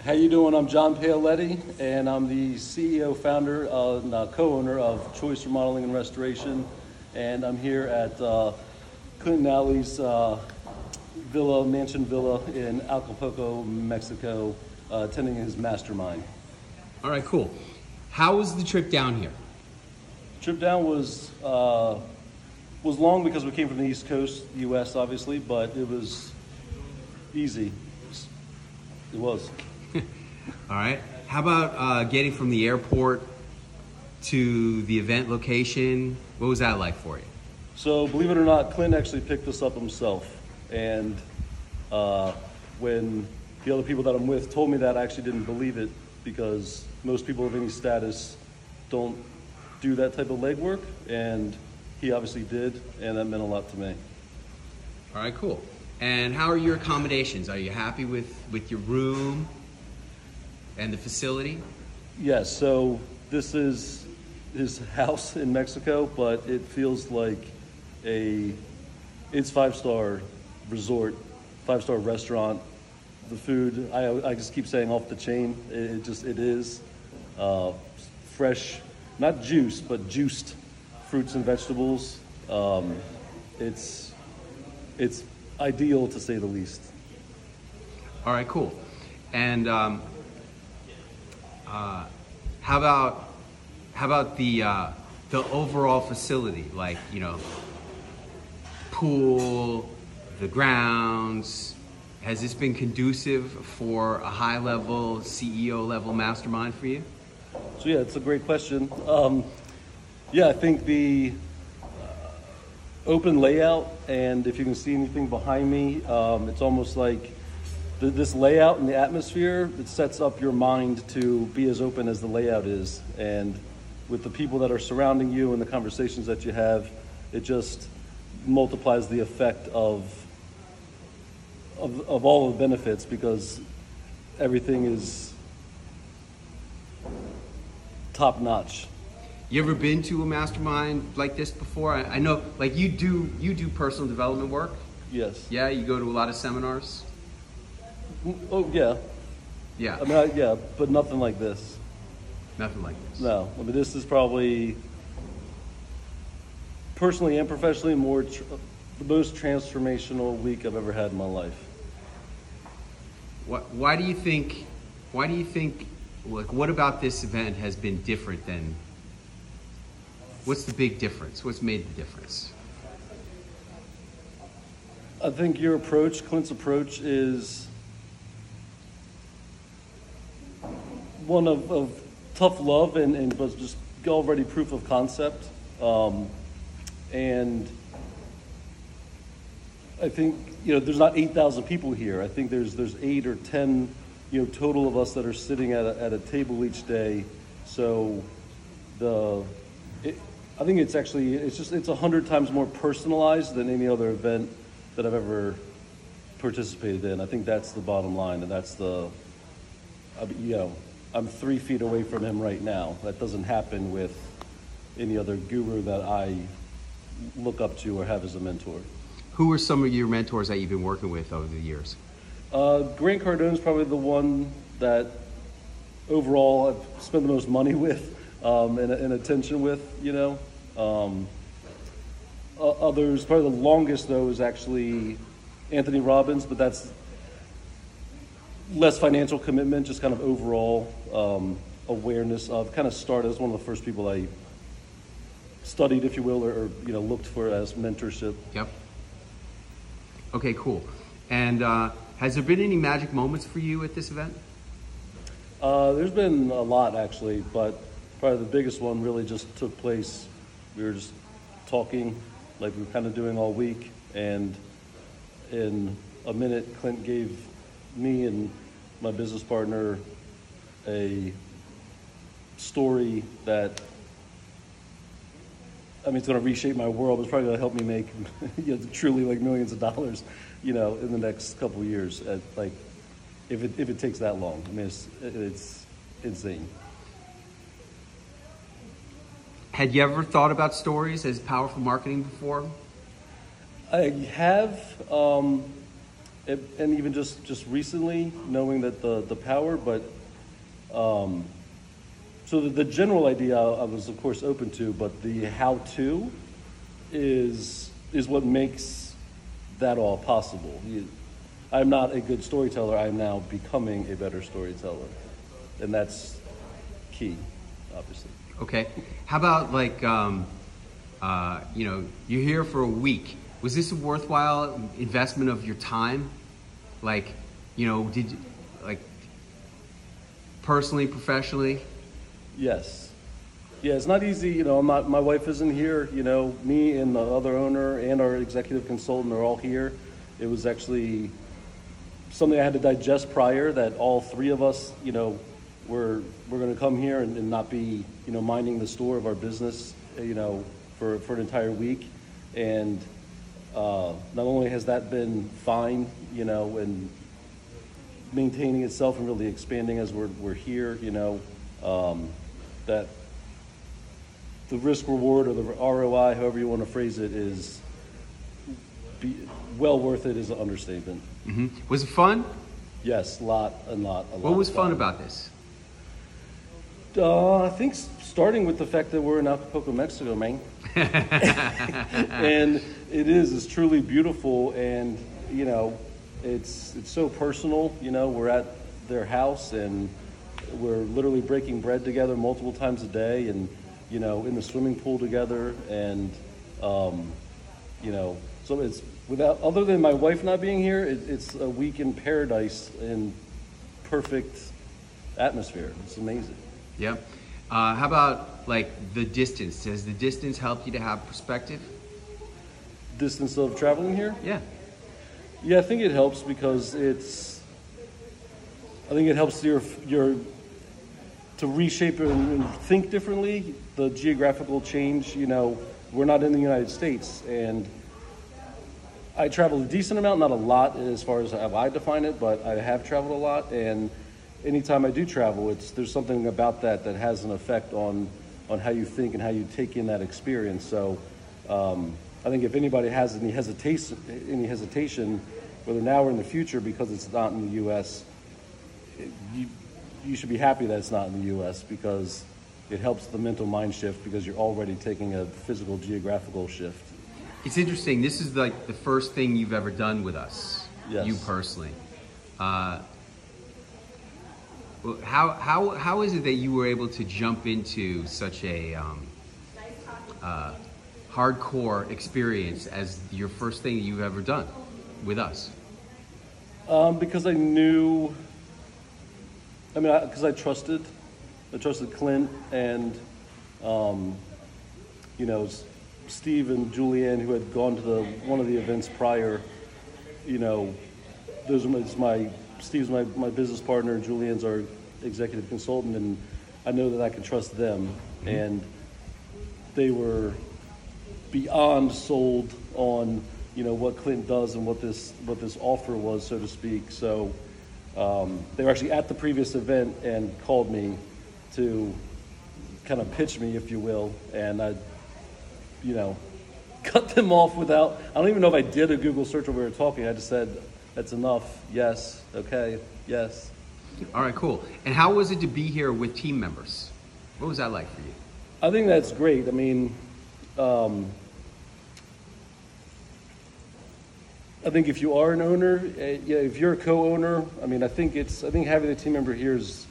How you doing? I'm John Paoletti, and I'm the CEO, founder, and co-owner of Choice Remodeling and Restoration. And I'm here at Clint Alley's mansion villa in Acapulco, Mexico, attending his Mastermind. All right, cool. How was the trip down here? Trip down was long because we came from the East Coast, U.S. obviously, but it was easy. It was. All right. How about getting from the airport to the event location? What was that like for you? So, believe it or not, Clint actually picked us up himself. And when the other people that I'm with told me that, I actually didn't believe it, because most people of any status don't do that type of legwork. And he obviously did, and that meant a lot to me. All right, cool. And how are your accommodations? Are you happy with your room and the facility? Yes, so this is his house in Mexico, but it feels like it's five-star resort, five-star restaurant. The food, I just keep saying off the chain. It is fresh, not juice, but juiced fruits and vegetables. It's ideal, to say the least. All right, cool. And how about the overall facility? Like, pool, the grounds. Has this been conducive for a high-level, CEO-level mastermind for you? So yeah, it's a great question. I think the open layout, and if you can see anything behind me, it's almost like this layout and the atmosphere, it sets up your mind to be as open as the layout is. And with the people that are surrounding you and the conversations that you have, it just multiplies the effect of all the benefits, because everything is top notch. You ever been to a mastermind like this before? I know, like, you do personal development work. Yes. Yeah, you go to a lot of seminars. Oh yeah. Yeah. I mean, but nothing like this. Nothing like this. No, I mean, this is probably personally and professionally the most transformational week I've ever had in my life. Why do you think? Like, what about this event has been different than? What's the big difference? What's made the difference? I think Clint's approach, is one of tough love and was just already proof of concept. And I think, there's not 8,000 people here. I think there's 8 or 10, total of us that are sitting at a table each day. So I think it's 100 times more personalized than any other event that I've ever participated in. I think that's the bottom line, and that's I'm 3 feet away from him right now. That doesn't happen with any other guru that I look up to or have as a mentor. Who are some of your mentors that you've been working with over the years? Grant Cardone's probably the one that overall I've spent the most money with and attention with, Others, probably the longest, though, is actually Anthony Robbins, but that's less financial commitment, just kind of overall awareness of, kind of started as one of the first people I studied, if you will, or looked for as mentorship. Yep. Okay, cool. And has there been any magic moments for you at this event? There's been a lot, actually, but probably the biggest one really just took place. We were just talking like we were kind of doing all week, and in a minute, Clint gave me and my business partner a story that, it's going to reshape my world. It's probably going to help me make truly like millions of dollars, in the next couple of years. If it takes that long. It's insane. Had you ever thought about stories as powerful marketing before? I have, and even just recently knowing that the power, but so the general idea I was of course open to, but the how-to is what makes that all possible. I'm not a good storyteller. I'm now becoming a better storyteller, and that's key, obviously. Okay. How about like, you're here for a week. Was this a worthwhile investment of your time? Like, did you, like, personally, professionally? Yes. Yeah, it's not easy. My wife isn't here. Me and the other owner and our executive consultant are all here. It was actually something I had to digest prior, that all three of us, we're going to come here and not be, minding the store of our business, for an entire week. And not only has that been fine, and maintaining itself and really expanding as we're here, that the risk reward or the ROI, however you want to phrase it, is well worth it is an understatement. Mm-hmm. Was it fun? Yes, a lot. What was fun about this? I think starting with the fact that we're in Acapulco, Mexico, man. And it's truly beautiful, and it's so personal. We're at their house and we're literally breaking bread together multiple times a day, and in the swimming pool together, and so it's other than my wife not being here, it's a week in paradise in perfect atmosphere. It's amazing. Yep. How about like the distance? Has the distance helped you to have perspective? Distance of traveling here? Yeah. Yeah, I think it helps because I think it helps your to reshape and think differently. The geographical change, we're not in the United States, and I travel a decent amount, not a lot as far as how I define it, but I have traveled a lot, and anytime I do travel, there's something about that has an effect on how you think and how you take in that experience. So I think if anybody has any hesitation, whether now or in the future, because it's not in the U.S., you should be happy that it's not in the U.S. because it helps the mental mind shift, because you're already taking a physical geographical shift. It's interesting. This is like the first thing you've ever done with us, yes. You personally. How is it that you were able to jump into such a hardcore experience as your first thing you've ever done with us? Because I knew, because I trusted Clint and, Steve and Julianne, who had gone to one of the events prior. Steve's my business partner, and Julianne's our executive consultant, and I know that I can trust them. Mm-hmm. And they were beyond sold on, what Clint does and what this offer was, so to speak. So they were actually at the previous event and called me to kind of pitch me, if you will, and I, cut them off without, I don't even know if I did a Google search while we were talking. I just said, that's enough. Yes. Okay. Yes. All right, cool. And how was it to be here with team members? What was that like for you? I think that's great. I think if you are an owner, if you're a co-owner, I think having a team member here is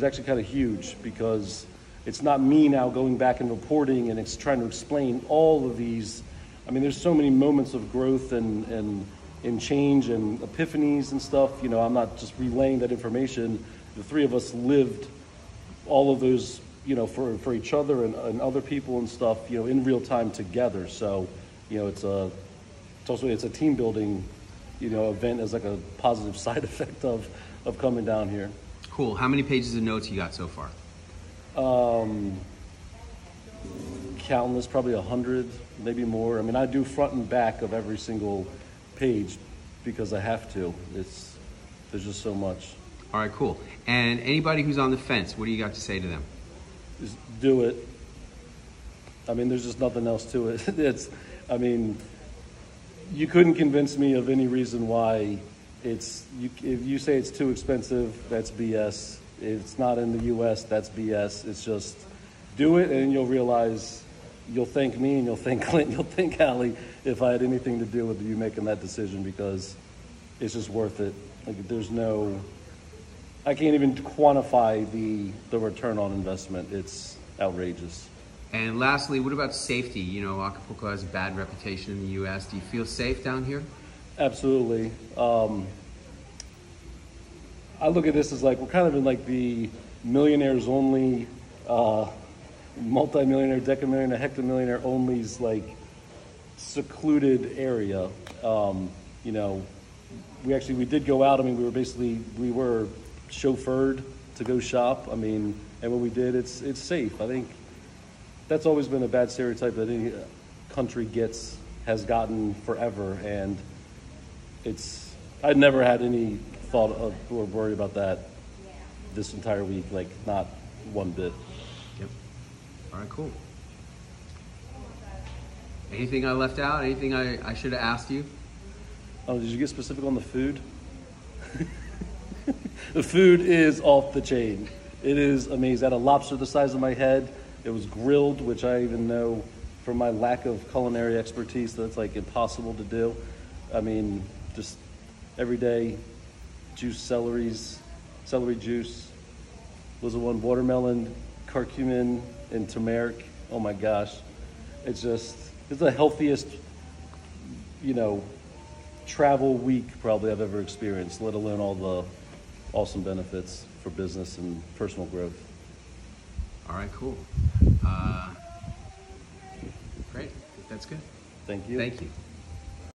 actually kind of huge, because it's not me now going back and reporting and it's trying to explain all of these. There's so many moments of growth and change and epiphanies and stuff. I'm not just relaying that information. The three of us lived all of those, for each other and other people and stuff, in real time together. So, it's a team building, event as like a positive side effect of coming down here. Cool. How many pages of notes you got so far? Countless, probably 100, maybe more. I do front and back of every single page because I have to. There's just so much. All right, cool. And anybody who's on the fence, what do you got to say to them? Just do it. There's just nothing else to it. You couldn't convince me of any reason why if you say it's too expensive, that's BS. It's not in the U.S., that's BS. It's just do it, and you'll realize you'll thank me, and you'll thank Clint, you'll thank Allie if I had anything to do with you making that decision, because it's just worth it. Like, I can't even quantify the return on investment. It's outrageous. And lastly, what about safety? You know, Acapulco has a bad reputation in the U.S. Do you feel safe down here? Absolutely. I look at this as like we're kind of in like the millionaires only, multi-millionaire, decamillionaire, hectamillionaire only's like secluded area. You know, we did go out. I mean, we were chauffeured to go shop. I mean, and when we did, it's safe. I think that's always been a bad stereotype that any country has gotten forever, and I'd never had any thought of or worry about that this entire week, like not one bit. Yep. All right, cool. Anything I left out? Anything I should have asked you? Oh, did you get specific on the food? The food is off the chain. It is amazing. I had a lobster the size of my head. It was grilled, which I even know from my lack of culinary expertise that's like impossible to do. I mean, just every day, celery juice. Was the one watermelon, curcumin, and turmeric. Oh my gosh. It's the healthiest, travel week probably I've ever experienced, let alone all the awesome benefits for business and personal growth. All right, cool. Great. That's good. Thank you. Thank you.